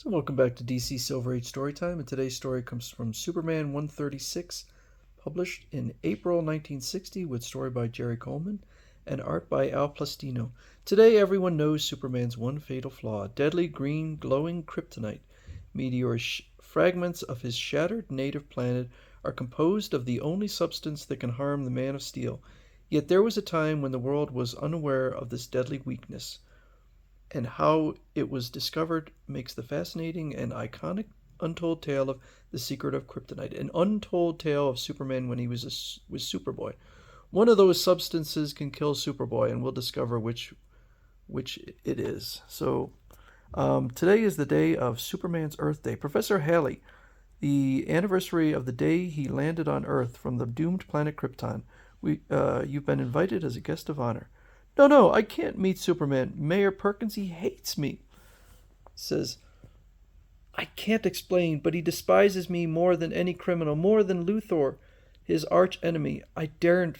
So welcome back to DC Silver Age Storytime, and today's story comes from Superman 136, published in April 1960 with story by Jerry Coleman and art by Al Plastino. Today everyone knows Superman's one fatal flaw: deadly green glowing kryptonite. Fragments of his shattered native planet are composed of the only substance that can harm the Man of Steel. Yet there was a time when the world was unaware of this deadly weakness, and how it was discovered makes the fascinating and iconic untold tale of the secret of kryptonite, an untold tale of Superman when he was Superboy. One of those substances can kill Superboy, and we'll discover which it is. So today is the day of Superman's Earthday. Professor Halley, the anniversary of the day he landed on Earth from the doomed planet Krypton. You've been invited as a guest of honor. No, I can't meet Superman. Mayor Perkins, he hates me. Says, I can't explain, but he despises me more than any criminal, more than Luthor, his arch enemy. I daren't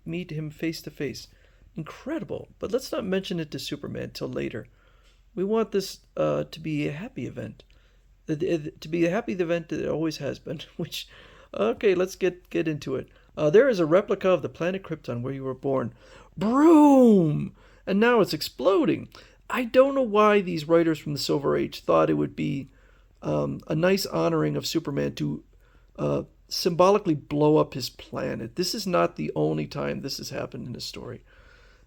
meet him face to face. Incredible, but let's not mention it to Superman till later. We want this to be a happy event. To be a happy event that it always has been, which, okay, let's get into it. There is a replica of the planet Krypton where you were born. Broom! And now it's exploding. I don't know why these writers from the Silver Age thought it would be a nice honoring of Superman to symbolically blow up his planet. This is not the only time this has happened in the story.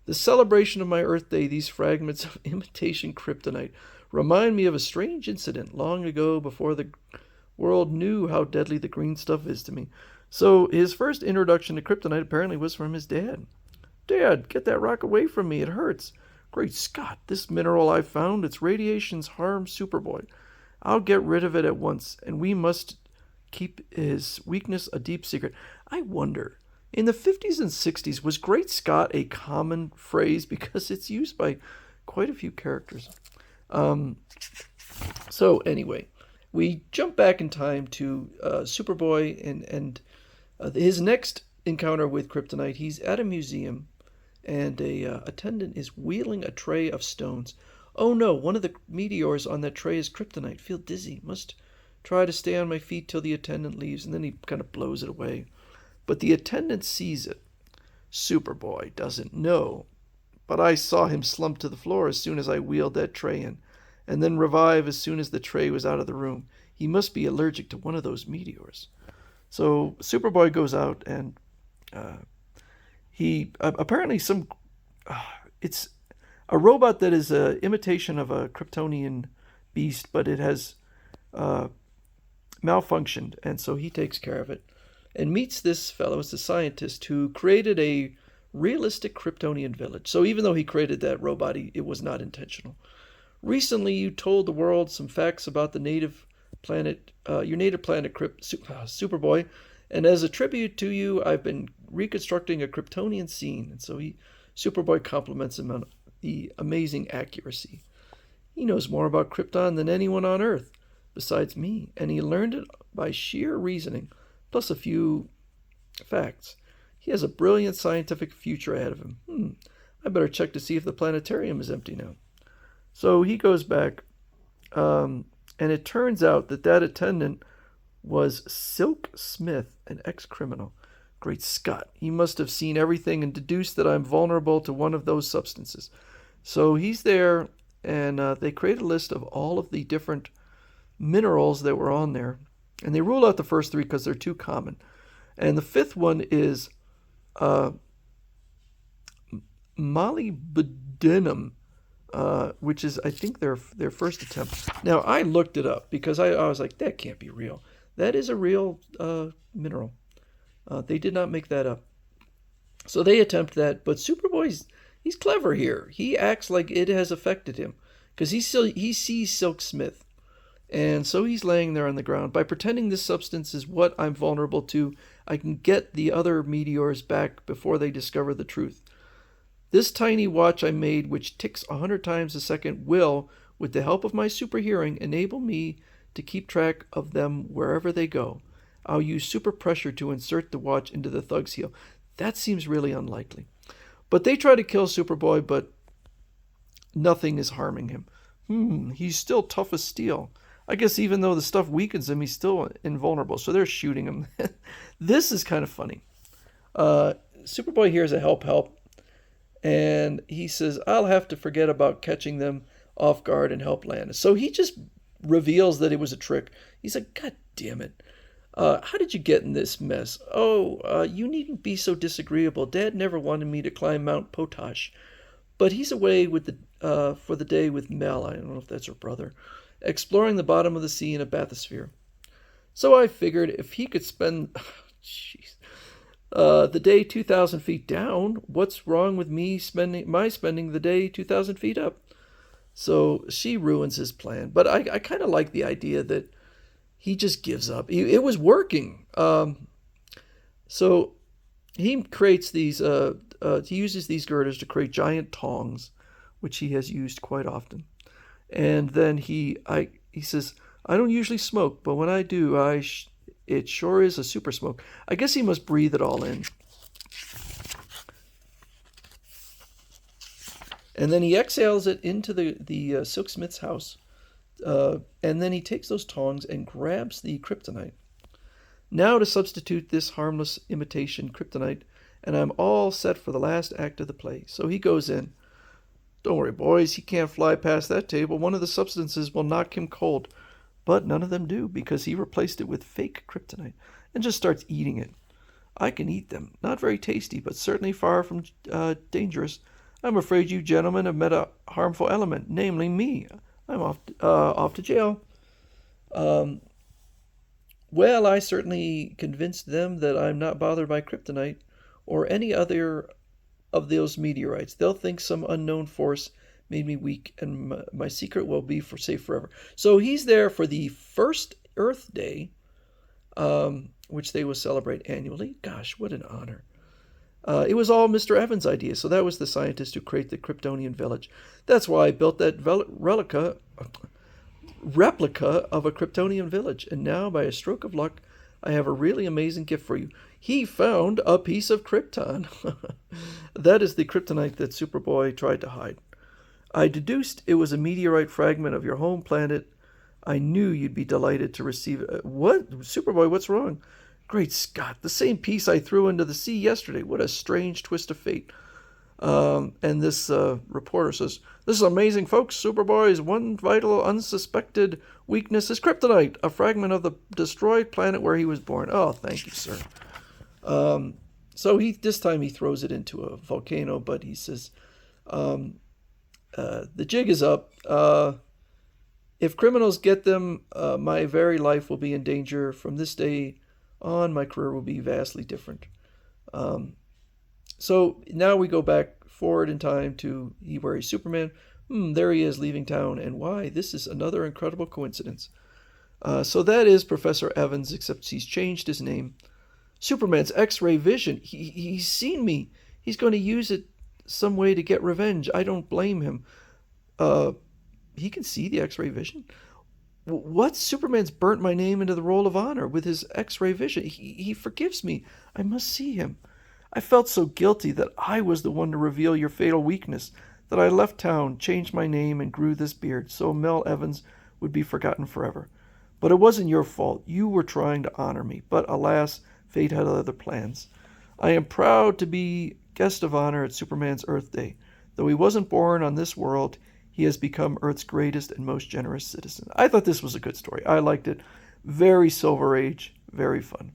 The celebration of my Earthday, these fragments of imitation kryptonite, remind me of a strange incident long ago before the world knew how deadly the green stuff is to me. So his first introduction to kryptonite apparently was from his dad. Dad, get that rock away from me. It hurts. Great Scott, this mineral I've found, its radiations harm Superboy. I'll get rid of it at once, and we must keep his weakness a deep secret. I wonder, in the 50s and 60s, was Great Scott a common phrase? Because it's used by quite a few characters. So anyway, we jump back in time to Superboy and his next encounter with kryptonite. He's at a museum, and a attendant is wheeling a tray of stones. Oh no, one of the meteors on that tray is kryptonite. Feel dizzy. Must try to stay on my feet till the attendant leaves, and then he kind of blows it away. But the attendant sees it. Superboy doesn't know, but I saw him slump to the floor as soon as I wheeled that tray in, and then revive as soon as the tray was out of the room. He must be allergic to one of those meteors. So Superboy goes out, and he apparently it's a robot that is an imitation of a Kryptonian beast, but it has malfunctioned, and so he takes care of it and meets this fellow. It's a scientist who created a realistic Kryptonian village. So even though he created that robot, it was not intentional. Recently, you told the world some facts about the native planet, your native planet, Superboy, and as a tribute to you, I've been reconstructing a Kryptonian scene. And so Superboy compliments him on the amazing accuracy. He knows more about Krypton than anyone on Earth, besides me, and he learned it by sheer reasoning, plus a few facts. He has a brilliant scientific future ahead of him. I better check to see if the planetarium is empty now. So he goes back, and it turns out that attendant was Silk Smith, an ex-criminal. Great Scott, he must have seen everything and deduced that I'm vulnerable to one of those substances. So he's there, and they create a list of all of the different minerals that were on there, and they rule out the first three because they're too common. And the fifth one is molybdenum, which is, I think, their first attempt. Now, I looked it up because I was like, that can't be real. That is a real mineral. They did not make that up. So they attempt that, but Superboy's he's clever here. He acts like it has affected him because he sees Silk Smith. And so he's laying there on the ground. By pretending this substance is what I'm vulnerable to, I can get the other meteors back before they discover the truth. This tiny watch I made, which ticks 100 times a second, will, with the help of my super hearing, enable me to keep track of them wherever they go. I'll use super pressure to insert the watch into the thug's heel. That seems really unlikely. But they try to kill Superboy, but nothing is harming him. He's still tough as steel. I guess even though the stuff weakens him, he's still invulnerable. So they're shooting him. This is kind of funny. Superboy hears a help, and he says, I'll have to forget about catching them off guard and help Landis. So he just reveals that it was a trick. He's like, God damn it. How did you get in this mess? Oh, you needn't be so disagreeable. Dad never wanted me to climb Mount Potash. But he's away with for the day with Mel, I don't know if that's her brother, exploring the bottom of the sea in a bathysphere. So I figured if he could spend the day 2,000 feet down, what's wrong with me spending the day 2,000 feet up? So she ruins his plan. But I kind of like the idea that he just gives up. It was working. So he creates these, he uses these girders to create giant tongs, which he has used quite often. And then he says, I don't usually smoke, but when I do, it sure is a super smoke. I guess he must breathe it all in. And then he exhales it into the silksmith's house. And then he takes those tongs and grabs the kryptonite. Now to substitute this harmless imitation kryptonite, and I'm all set for the last act of the play. So he goes in. Don't worry, boys, he can't fly past that table. One of the substances will knock him cold. But none of them do, because he replaced it with fake kryptonite and just starts eating it. I can eat them. Not very tasty, but certainly far from dangerous. I'm afraid you gentlemen have met a harmful element, namely me. I'm off to jail. Well, I certainly convinced them that I'm not bothered by kryptonite or any other of those meteorites. They'll think some unknown force made me weak, and my secret will be safe forever. So he's there for the first Earthday, which they will celebrate annually. Gosh, what an honor. It was all Mr. Evans' idea, so that was the scientist who created the Kryptonian village. That's why I built that replica of a Kryptonian village, and now, by a stroke of luck, I have a really amazing gift for you. He found a piece of Krypton. That is the kryptonite that Superboy tried to hide. I deduced it was a meteorite fragment of your home planet. I knew you'd be delighted to receive it. What? Superboy, what's wrong? Great Scott, the same piece I threw into the sea yesterday. What a strange twist of fate. And this reporter says, this is amazing, folks. Superboy's one vital, unsuspected weakness is kryptonite, a fragment of the destroyed planet where he was born. Oh, thank you, sir. So this time he throws it into a volcano, but he says, the jig is up. If criminals get them, my very life will be in danger. From this day on, my career will be vastly different. So now we go back forward in time to where he's Superman. There he is leaving town. And why? This is another incredible coincidence. So that is Professor Evans, except he's changed his name. Superman's X-ray vision. He's seen me. He's going to use it some way to get revenge. I don't blame him. He can see the X-ray vision. What? Superman's burnt my name into the roll of honor with his X-ray vision. He forgives me. I must see him. I felt so guilty that I was the one to reveal your fatal weakness, that I left town, changed my name, and grew this beard, so Mel Evans would be forgotten forever. But it wasn't your fault. You were trying to honor me. But alas, fate had other plans. I am proud to be guest of honor at Superman's Earthday. Though he wasn't born on this world, he has become Earth's greatest and most generous citizen. I thought this was a good story. I liked it. Very Silver Age, very fun.